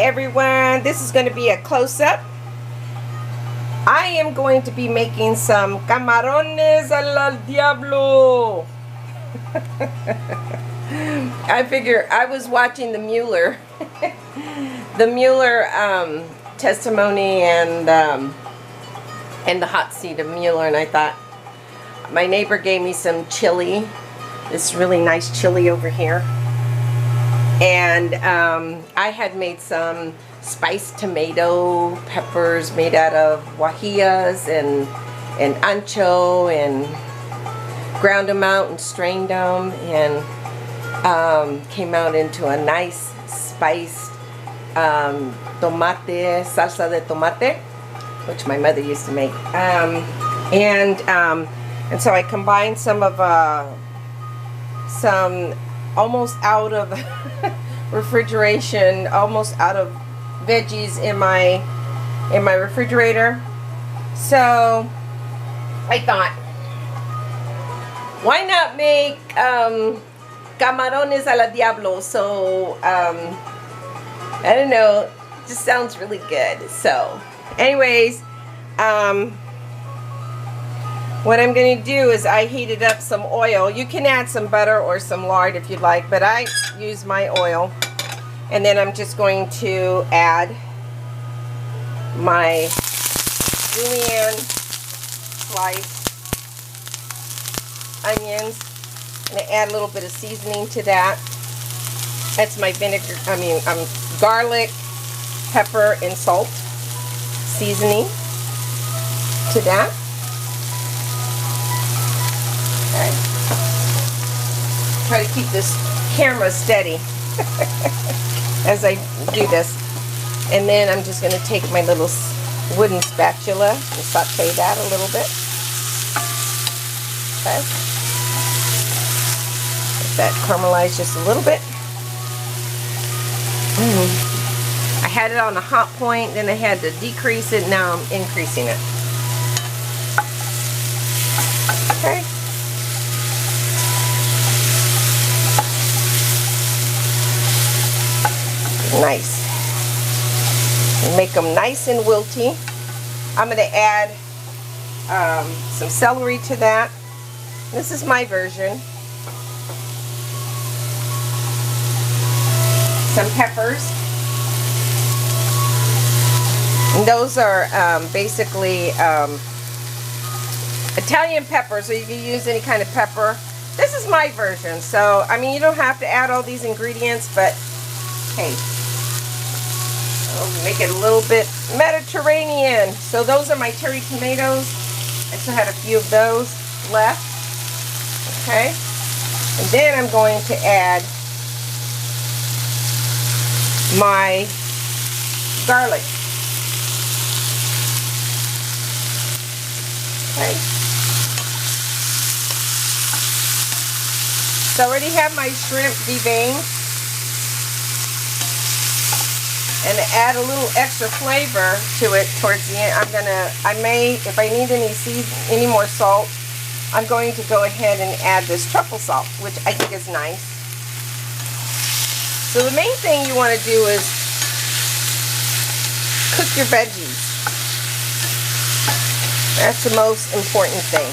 everyone, this is going to be a close-up. I am going to be making some camarones a la Diablo. I figure I was watching the Mueller testimony and the hot seat of Mueller, and I thought, my neighbor gave me some chili, this really nice chili over here, and I had made some spiced tomato peppers made out of guajillas and ancho, and ground them out and strained them, and came out into a nice spiced tomate, salsa de tomate, which my mother used to make, and so I combined some of some almost out of refrigeration, almost out of veggies in my refrigerator. So I thought, why not make camarones a la Diablo? So I don't know, just sounds really good. So anyways, what I'm going to do is I heated up some oil. You can add some butter or some lard if you'd like, but I use my oil. And then I'm just going to add my julienne sliced onions. I'm going to add a little bit of seasoning to that. That's my garlic, pepper, and salt seasoning to that. Okay. Try to keep this camera steady as I do this. And then I'm just going to take my little wooden spatula and saute that a little bit. Okay. Let that caramelize just a little bit. I had it on a hot point, then I had to decrease it, now I'm increasing it. Okay. Nice. Make them nice and wilty. I'm going to add some celery to that. This is my version. Some peppers. And those are basically Italian peppers, so you can use any kind of pepper. This is my version, so I mean, you don't have to add all these ingredients, but hey, I'll make it a little bit Mediterranean. So those are my cherry tomatoes. I still had a few of those left. Okay, and then I'm going to add my garlic. Okay. So I already have my shrimp deveined, and to add a little extra flavor to it towards the end, I may, if I need any more salt, I'm going to go ahead and add this truffle salt, which I think is nice. So the main thing you want to do is cook your veggies. That's the most important thing.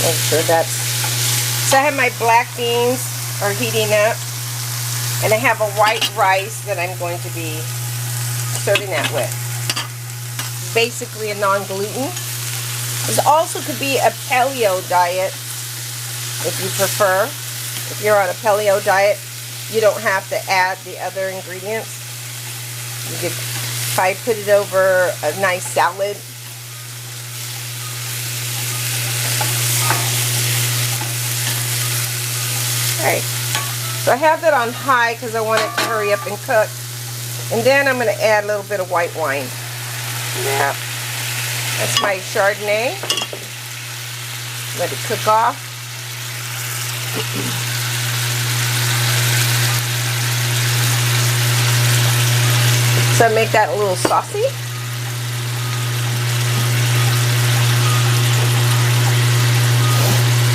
Make sure that's... So I have my black beans are heating up, and I have a white rice that I'm going to be serving that with. Basically a non-gluten. This also could be a paleo diet if you prefer. If you're on a paleo diet, you don't have to add the other ingredients. You could probably put it over a nice salad. Alright, so I have that on high because I want it to hurry up and cook. And then I'm going to add a little bit of white wine. Yeah, that's my Chardonnay. Let it cook off. So make that a little saucy.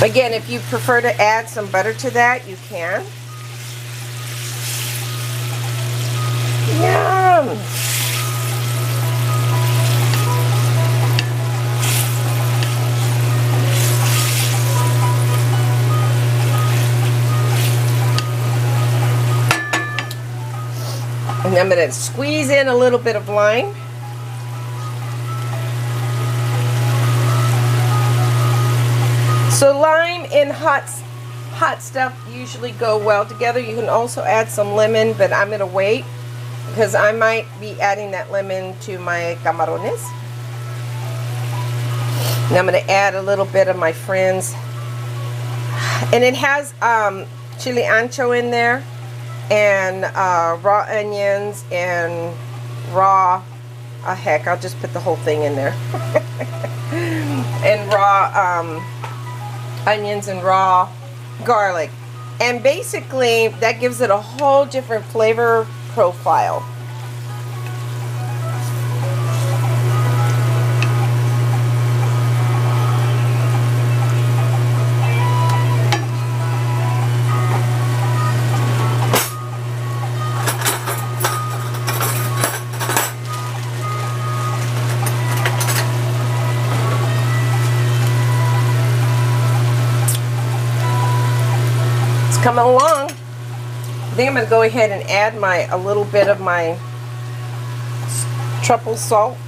Again, if you prefer to add some butter to that, you can. Yum! And I'm going to squeeze in a little bit of lime. So lime and hot stuff usually go well together. You can also add some lemon, but I'm going to wait because I might be adding that lemon to my camarones. And I'm going to add a little bit of my friends. And it has chili ancho in there, and raw onions, and raw, heck, I'll just put the whole thing in there. And raw onions and raw garlic. And basically that gives it a whole different flavor profile. Coming along. I think I'm going to go ahead and add a little bit of my truffle salt.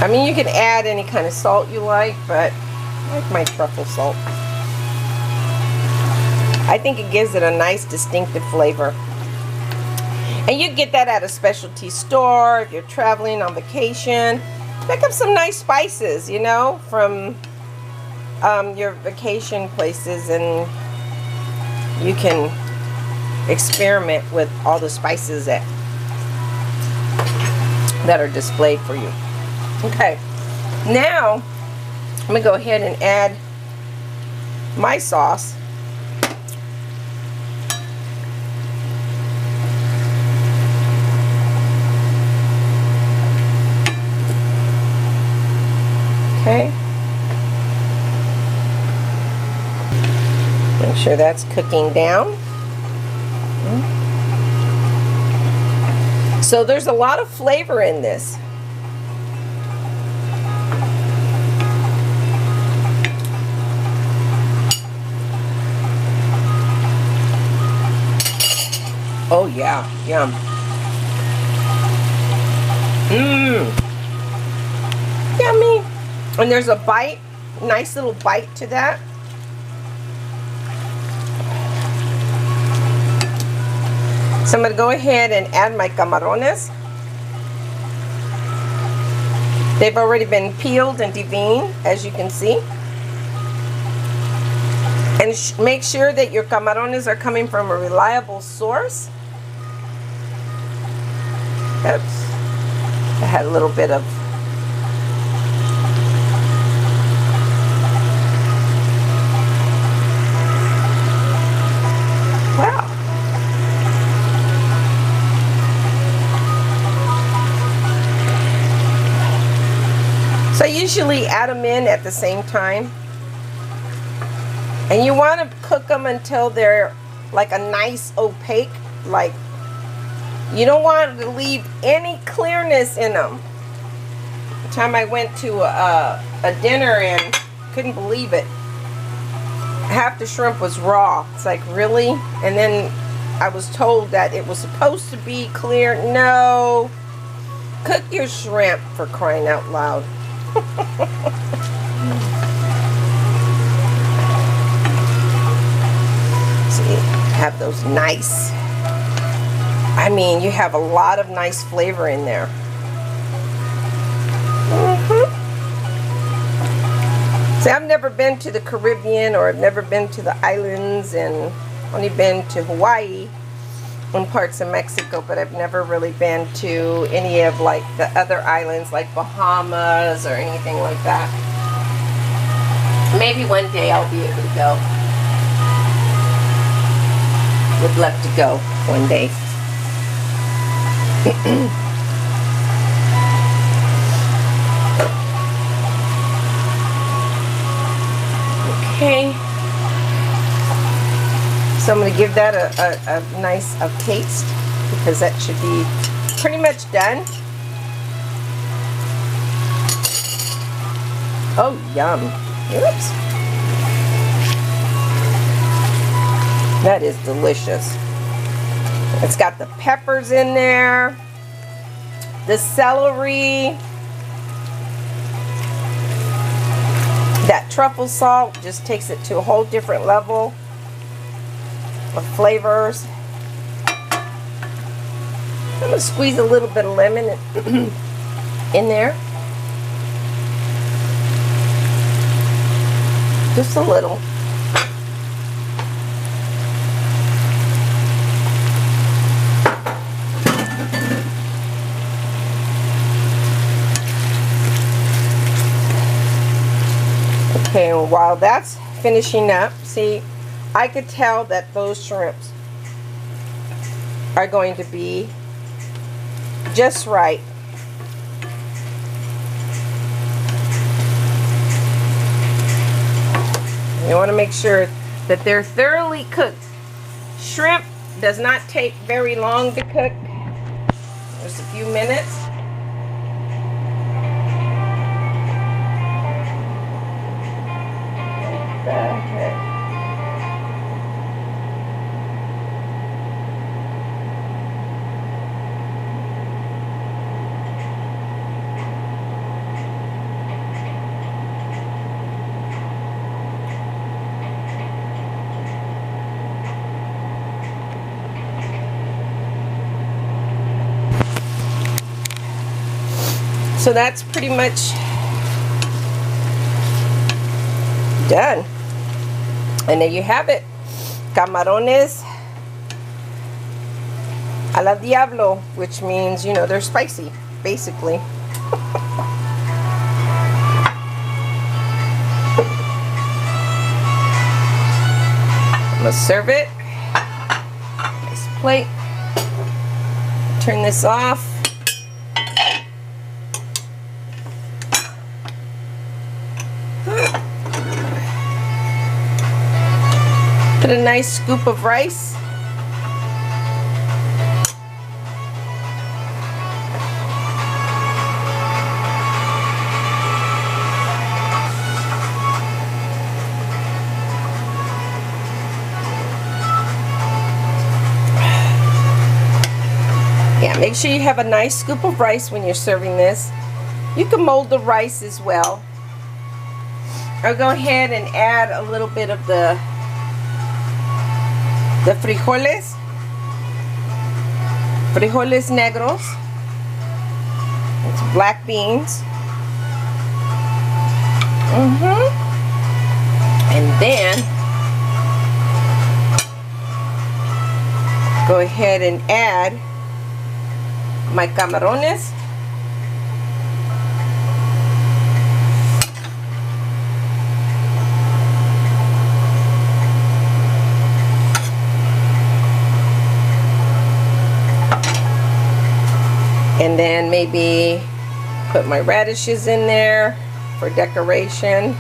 I mean, you can add any kind of salt you like, but I like my truffle salt. I think it gives it a nice distinctive flavor. And you get that at a specialty store if you're traveling on vacation. Pick up some nice spices, you know, from your vacation places, and you can experiment with all the spices that are displayed for you. Okay, now I'm going to go ahead and add my sauce. Okay. Make sure that's cooking down. So there's a lot of flavor in this. Oh yeah, yum. Yummy. And there's a bite, nice little bite to that. So I'm going to go ahead and add my camarones. They've already been peeled and deveined, as you can see. And make sure that your camarones are coming from a reliable source. Oops. I had a little bit of So I usually add them in at the same time. And you want to cook them until they're like a nice opaque, like you don't want to leave any clearness in them. The time I went to a dinner and couldn't believe it. Half the shrimp was raw. It's like, really? And then I was told that it was supposed to be clear. No. Cook your shrimp, for crying out loud. See, have those nice, I mean, you have a lot of nice flavor in there. See, I've never been to the Caribbean, or I've never been to the islands, and only been to Hawaii and parts of Mexico, but I've never really been to any of like the other islands like Bahamas or anything like that. Maybe one day I'll be able to go. would love to go one day. Okay. So I'm going to give that a nice taste, because that should be pretty much done. Oh, yum. Oops. That is delicious. It's got the peppers in there, the celery, that truffle salt just takes it to a whole different level of flavors. I'm going to squeeze a little bit of lemon in there. Just a little. Okay, and while that's finishing up, see, I could tell that those shrimps are going to be just right. You want to make sure that they're thoroughly cooked. Shrimp does not take very long to cook. Just a few minutes. So that's pretty much done. And there you have it. Camarones a la Diablo, which means, you know, they're spicy, basically. I'm gonna serve it. Nice plate. Turn this off. Put a nice scoop of rice. Yeah, make sure you have a nice scoop of rice when you're serving this. You can mold the rice as well. Or go ahead and add a little bit of the frijoles negros. It's black beans. And then go ahead and add my camarones. And then maybe put my radishes in there for decoration.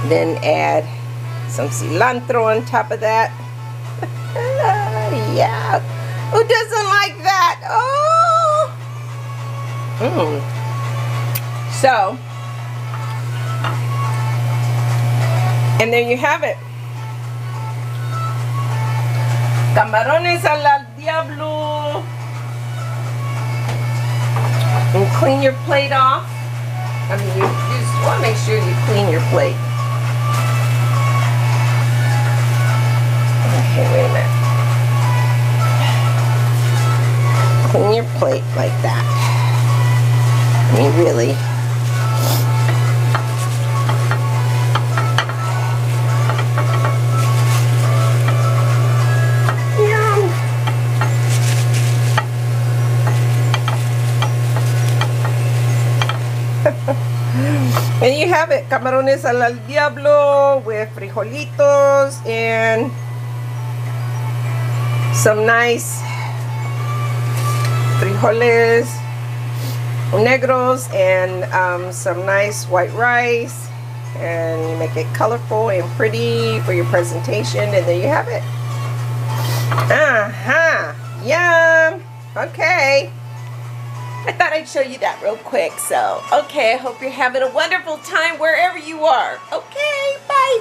Then add some cilantro on top of that. Yeah. Who doesn't like that? Oh. So, and there you have it. Camarones a la Diablo. And clean your plate off. I mean, you just want to make sure you clean your plate. Okay, wait a minute. Clean your plate like that. I mean, really. And you have it, camarones al Diablo with frijolitos and some nice frijoles negros and some nice white rice, and you make it colorful and pretty for your presentation, and there you have it. Yum. Okay, I thought I'd show you that real quick. So okay, I hope you're having a wonderful time wherever you are. Okay, bye.